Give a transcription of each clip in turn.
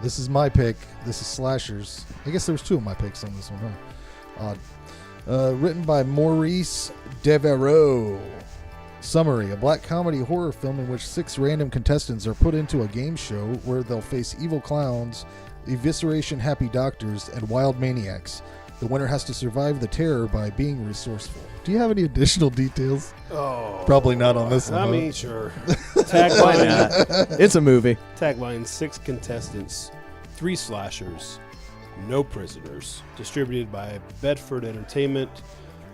This is my pick. This is Slashers. I guess there was 2 of my picks on this one, huh? Odd. Written by Maurice Devereaux. Summary: a black comedy horror film in which 6 random contestants are put into a game show where they'll face evil clowns, evisceration happy doctors, and wild maniacs. The winner has to survive the terror by being resourceful. Do you have any additional details? Oh, probably not on this one. I huh? mean, sure. Tagline. It's a movie. Tagline: 6 contestants, 3 slashers, no prisoners. Distributed by Bedford Entertainment.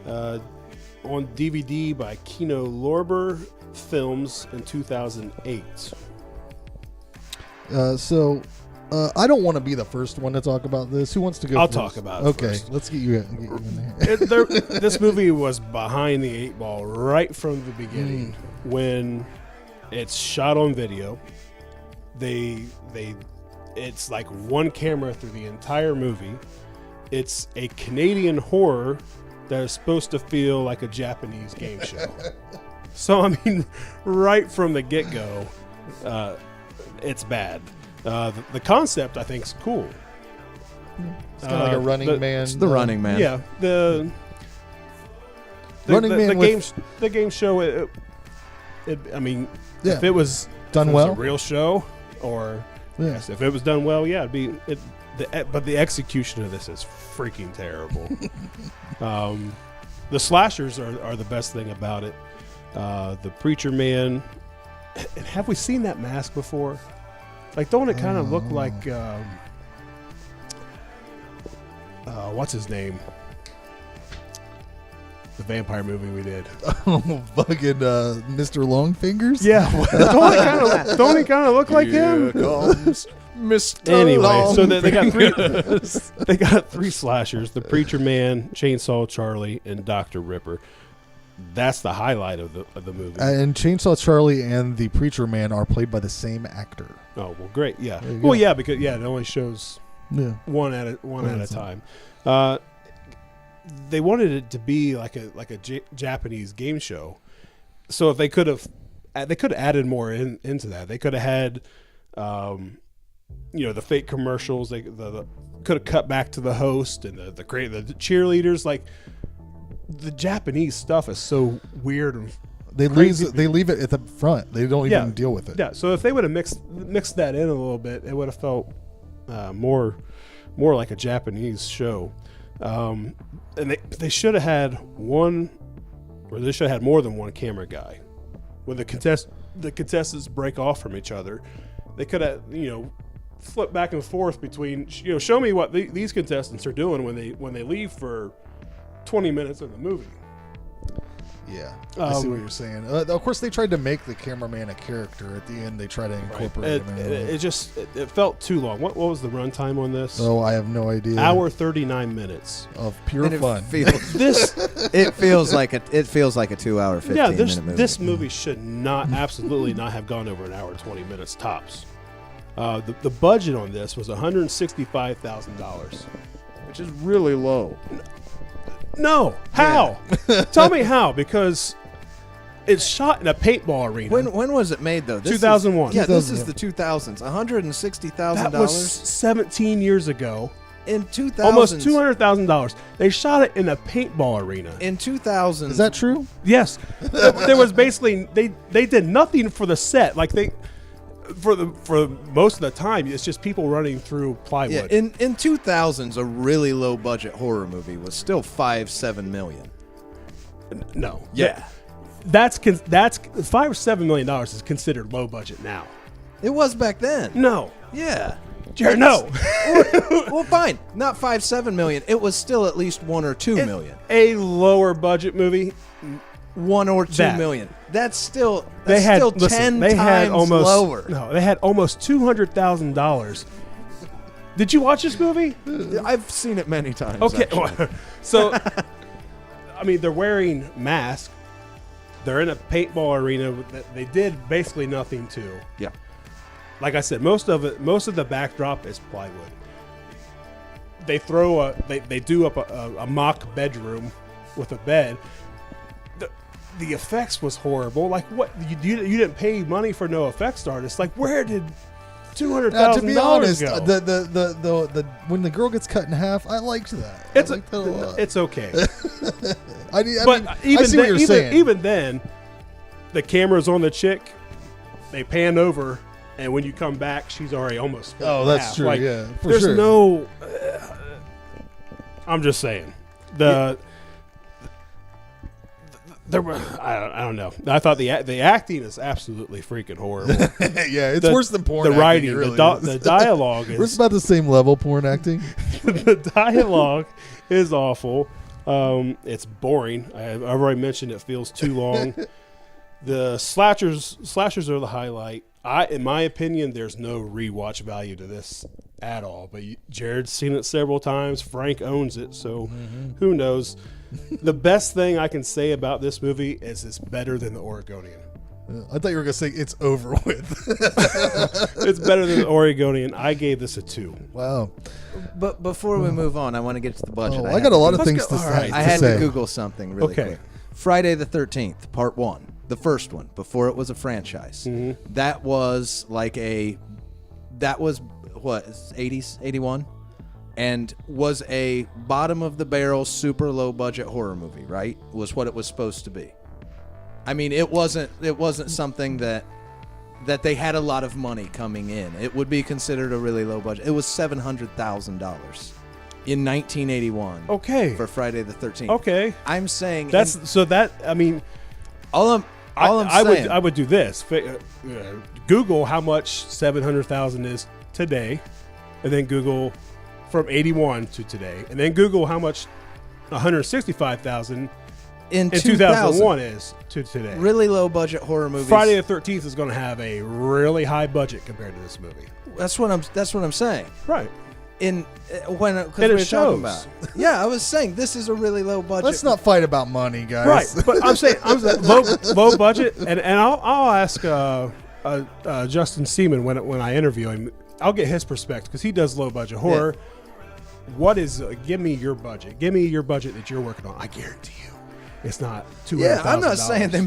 On DVD by Kino Lorber Films in 2008. I don't want to be the first one to talk about this. Who wants to go I'll first? talk about it Okay, first. let's get you in there. This movie was behind the 8 ball right from the beginning. When it's shot on video, it's like one camera through the entire movie. It's a Canadian horror that is supposed to feel like a Japanese game show. So, I mean, right from the get-go, it's bad. The concept, I think, is cool. It's kind of like a Running Man. It's the Running Man. Yeah, the Running Man the game show. I mean, Yeah. if it was Done if it was well? a real show, or Yeah. yes, if it was done well, yeah, it'd be. But the execution of this is freaking terrible. The slashers are the best thing about it. The Preacherman. And have we seen that mask before? Like, don't it kind of look like what's his name? The vampire movie we did. Fucking Mr. Longfingers? Yeah, don't he kind of look like him? Comes Mr. Anyway, so they Longfingers. they got 3 slashers: the Preacherman, Chainsaw Charlie, and Dr. Ripper. That's the highlight of the movie. And Chainsaw Charlie and the Preacher Man are played by the same actor. Oh well, great, yeah. There you Well, go. yeah, because it only shows Yeah. one at a time. They wanted it to be like a Japanese game show, so if they could have added more into that. They could have had, the fake commercials. They could have cut back to the host and the cheerleaders. Like, the Japanese stuff is so weird and They leave it at the front. They don't even deal with it. yeah. So if they would have mixed that in a little bit, it would have felt more like a Japanese show. And they should have had one, or they should have had more than one camera guy. When the contestants break off from each other, they could have flip back and forth between show me what these contestants are doing when they leave for 20 minutes of the movie. Yeah, I see what you're saying. Of course, they tried to make the cameraman a character. At the end, they try to incorporate him. It felt too long. What was the runtime on this? Oh, I have no idea. Hour 39 minutes of pure fun. It feels like a 2-hour 15-minute movie. This movie should absolutely not have gone over an hour 20 minutes tops. The budget on this was $165,000, which is really low. No, how? Tell me how, because it's shot in a paintball arena. When was it made, though? 2001. This is the 2000s. $160,000. That was 17 years ago. In 2000s. Almost $200,000. They shot it in a paintball arena. In 2000s. Is that true? Yes. There was basically, they did nothing for the set. Like, for most of the time, it's just people running through plywood. Yeah, in 2000s, a really low budget horror movie was still $5-7 million. No. Yeah. That's $5 or $7 million is considered low budget now. It was back then. No. Yeah. Jared, no. Well, fine. Not $5-7 million. It was still at least $1 or $2 million. A lower budget movie. $1 or $2 million. That's still 10 times lower. No, they had almost $200,000. Did you watch this movie? I've seen it many times. Okay, actually. so I mean, they're wearing masks. They're in a paintball arena that they did basically nothing to. Yeah. Like I said, most of the backdrop is plywood. They do up a mock bedroom with a bed. The effects was horrible. Like, what? You didn't pay money for no effects artists. Like, where did $200,000 to be honest, ago. the when the girl gets cut in half, I liked that. It's I liked that a lot. It's okay. I mean, even I see what you're saying. even then, the camera's on the chick. They pan over, and when you come back, she's already almost split in that's half. true. Like, yeah, for there's sure. no. I'm just saying I don't know. I thought the acting is absolutely freaking horrible. Yeah, it's worse than porn. The acting, writing, it really the dialogue is. It's about the same level. Porn acting. The dialogue is awful. It's boring. I've already mentioned it feels too long. The slashers are the highlight. In my opinion, there's no rewatch value to this at all. But Jared's seen it several times. Frank owns it, so who knows? The best thing I can say about this movie is it's better than The Oregonian. I thought you were going to say it's over with. It's better than The Oregonian. I gave this a 2. Wow. But before we move on, I want to get to the budget. I got a lot of things to say. I had to Google something really Okay. quick. Friday the 13th, Part 1. The first one, before it was a franchise. That was like that was what, 80s, 81? And was a bottom of the barrel, super low budget horror movie, right? Was what it was supposed to be. I mean, it wasn't something that they had a lot of money coming in. It would be considered a really low budget. It was $700,000 in 1981. Okay. For Friday the 13th. Okay. I'm saying I mean, I would do this. Google how much 700,000 is today, and then Google from 81 to today, and then Google how much 165,000 in 2001 is to today. Really low budget horror movies. Friday the 13th is going to have a really high budget compared to this movie. That's what I'm saying. Right. Because we were talking about. Yeah, I was saying this is a really low budget. Let's not fight about money, guys. Right, but I'm saying low budget, and I'll ask Justin Seaman when I interview him. I'll get his perspective because he does low budget horror. Yeah. What is? Give me your budget. Give me your budget that you're working on. I guarantee you, it's not $200,000. Yeah, I'm not saying they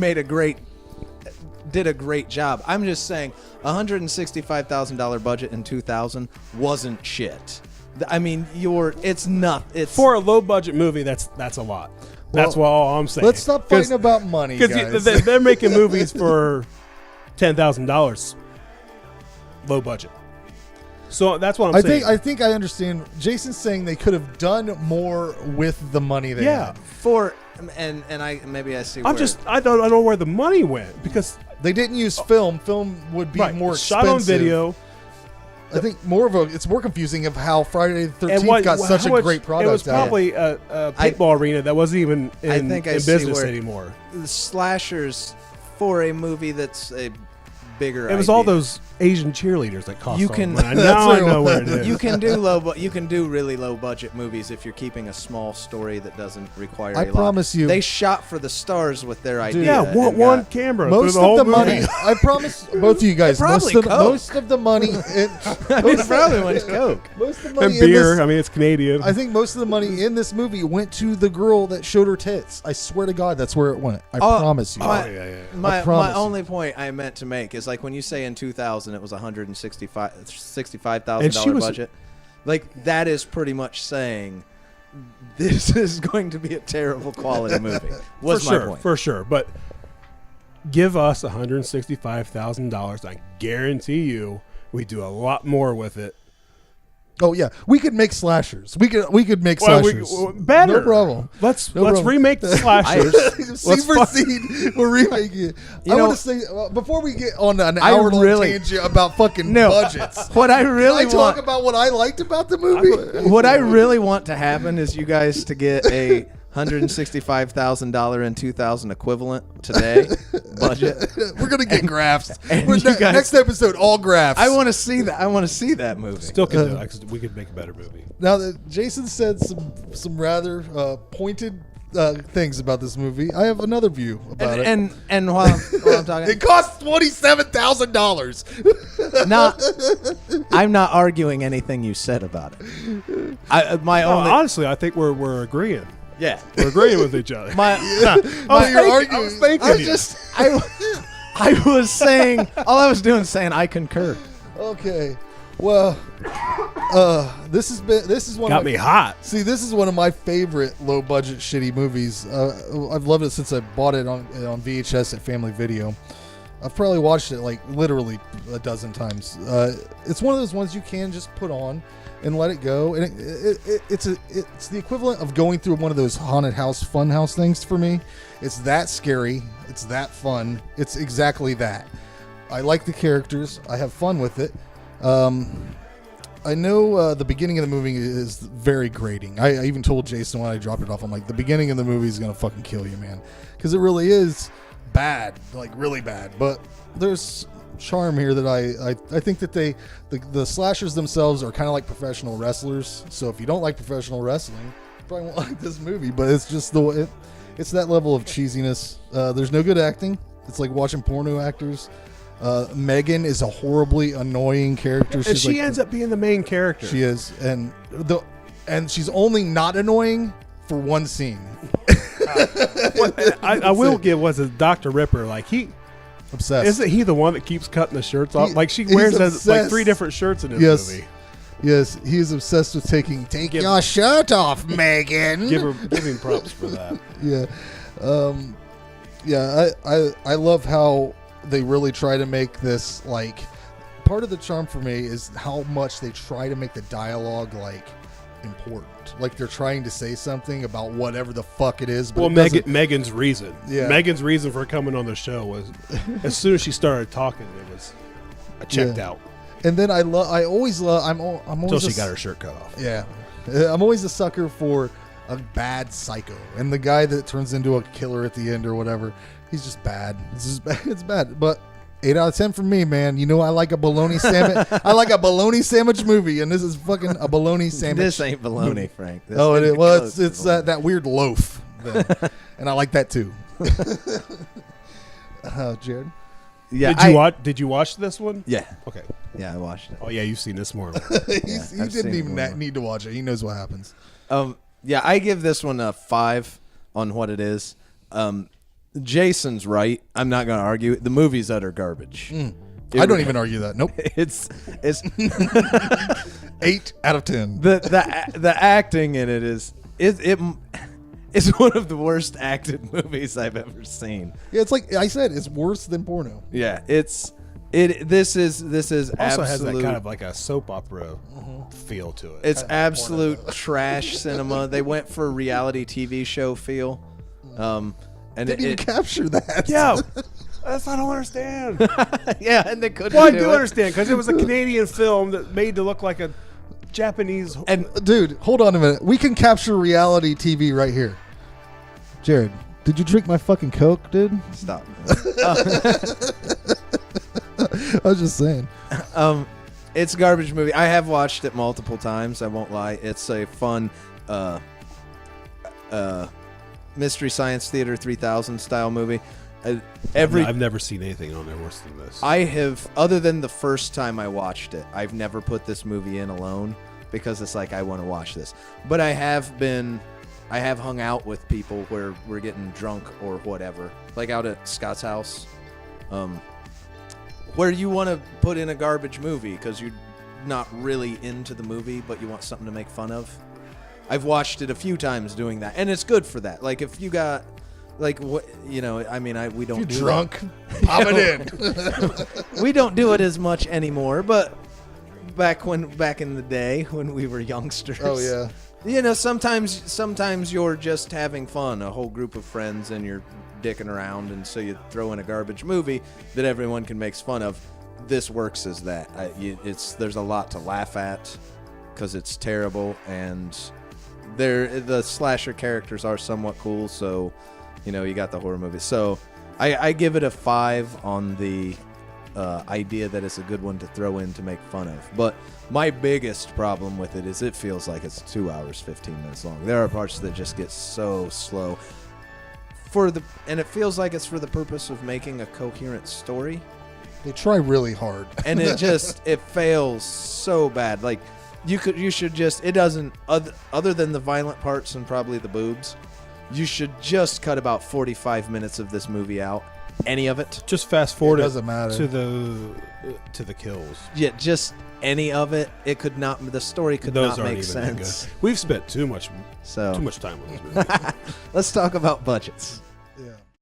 did a great job. I'm just saying $165,000 budget in 2000 wasn't shit. I mean, it's for a low budget movie. That's a lot. That's all I'm saying. Let's stop fighting about money, guys. Because they're making movies for $10,000, low budget. So that's what I'm saying. I think I understand. Jason's saying they could have done more with the money they had. I see. I don't know where the money went because they didn't use film. Film would be more expensive. Shot on video. I think it's more confusing of how Friday the 13th got such a great product. It was probably a paintball arena that wasn't even in business anymore. The slashers for a movie that's a bigger. It was all those Asian cheerleaders that cost. You can I know where it is. You can do really low budget movies if you're keeping a small story that doesn't require. I promise you, they shot for the stars with their idea. Yeah, one camera. Most of the money. I promise both of you guys. Most of the money. It probably went Coke. Most of the money and beer. I mean, it's Canadian. I think most of the money in this movie went to the girl that showed her tits. I swear to God, that's where it went. I promise you. My only point I meant to make is like when you say in 2000 it was $165,000 budget, like that is pretty much saying this is going to be a terrible quality movie. For sure. But give us $165,000. I guarantee you, we do a lot more with it. Oh yeah, we could make slashers. We could make slashers. Better. No problem. Let's remake the slashers. Scene for scene, we're remaking it. I want to say before we get on an hour-long tangent about fucking budgets. What I really can I talk about what I liked about the movie? What I really want to happen is you guys to get a $165,000 in 2000 equivalent today budget. We're gonna get graphs. Next episode, all graphs. I want to see that. I want to see that movie. Still can do it. We could make a better movie. Now that Jason said some rather pointed things about this movie, I have another view about it. And while I'm talking, it costs $27,000. I'm not arguing anything you said about it. Honestly, I think we're agreeing. Yeah, we're agreeing with each other. You're arguing. I was saying, all I was doing is saying I concur. Okay. Well, this is one Got of me hot. See, this is one of my favorite low budget shitty movies. I've loved it since I bought it on VHS at Family Video. I've probably watched it like literally a dozen times. It's one of those ones you can just put on and let it go, and it's the equivalent of going through one of those haunted house fun house things for me. It's that scary. It's that fun. It's exactly that. I like the characters. I have fun with it. I know the beginning of the movie is very grating. I even told Jason when I dropped it off, I'm like, the beginning of the movie is going to fucking kill you, man. Because it really is bad, like really bad. But there's charm here that I think that the slashers themselves are kind of like professional wrestlers. So if you don't like professional wrestling, you probably won't like this movie. But it's just it's that level of cheesiness. There's no good acting. It's like watching porno actors. Megan is a horribly annoying character. And she ends up being the main character. She is, and she's only not annoying for one scene. I will give was a Dr. Ripper, like he obsessed. Isn't he the one that keeps cutting the shirts off? Like she wears like 3 different shirts in this movie. Yes, he is obsessed with take your shirt off, Megan. Give him props for that. Yeah, I love how they really try to make this, like, part of the charm for me is how much they try to make the dialogue like important, like they're trying to say something about whatever the fuck it is. But Megan's reason for coming on the show was as soon as she started talking, I checked out. And then I'm always until she got her shirt cut off. Yeah, I'm always a sucker for a bad psycho, and the guy that turns into a killer at the end or whatever, he's just bad. It's bad. But 8 out of 10 for me, man. You know, I like a bologna sandwich. I like a bologna sandwich movie, and this is fucking a bologna sandwich. This ain't bologna, Frank. This it is. Well, it's that weird loaf, and I like that too. Jared. Yeah. Did you watch this one? Yeah. Okay. Yeah, I watched it. Oh yeah, you've seen this more. He didn't even need to watch it. He knows what happens. Yeah, I give this one a 5 on what it is. Jason's right. I'm not going to argue. The movie's utter garbage. I don't even argue that. Nope. It's 8 out of 10. The acting in it is it's one of the worst acted movies I've ever seen. Yeah, it's like I said, it's worse than porno. Yeah, this is also absolute, has that kind of like a soap opera feel to it. It's absolute trash cinema. They went for a reality TV show feel. And didn't even capture that. Yeah, that's I don't understand. Yeah, and they couldn't. Well, I do understand because it was a Canadian film that made to look like a Japanese. And dude, hold on a minute. We can capture reality TV right here. Jared, did you drink my fucking Coke, dude? Stop. I was just saying. It's a garbage movie. I have watched it multiple times. I won't lie. It's a fun Mystery Science Theater 3000 style movie. I've never seen anything on there worse than this. I have, other than the first time I watched it, I've never put this movie in alone because it's like I want to watch this. But I have hung out with people where we're getting drunk or whatever, like out at Scott's house, where you want to put in a garbage movie because you're not really into the movie, but you want something to make fun of. I've watched it a few times doing that, and it's good for that. Like if you got, like what we don't. If you're drunk, pop it in. We don't do it as much anymore, but back in the day when we were youngsters. Oh yeah. You know, sometimes you're just having fun, a whole group of friends, and you're dicking around, and so you throw in a garbage movie that everyone can make fun of. This works as that. There's a lot to laugh at because it's terrible, and the slasher characters are somewhat cool, so you know you got the horror movie. So I give it a 5 on the idea that it's a good one to throw in to make fun of. But my biggest problem with it is it feels like it's 2 hours 15 minutes long. There are parts that just get so slow and it feels like it's for the purpose of making a coherent story. They try really hard, and it fails so bad. Like you should just, it doesn't, other than the violent parts and probably the boobs, you should just cut about 45 minutes of this movie out any of it. Just fast forward It doesn't matter. to the kills. Yeah, just any of it. It could not. The story could Those not aren't make even that sense. good. We've spent too much So time on this movie. let's talk about budgets.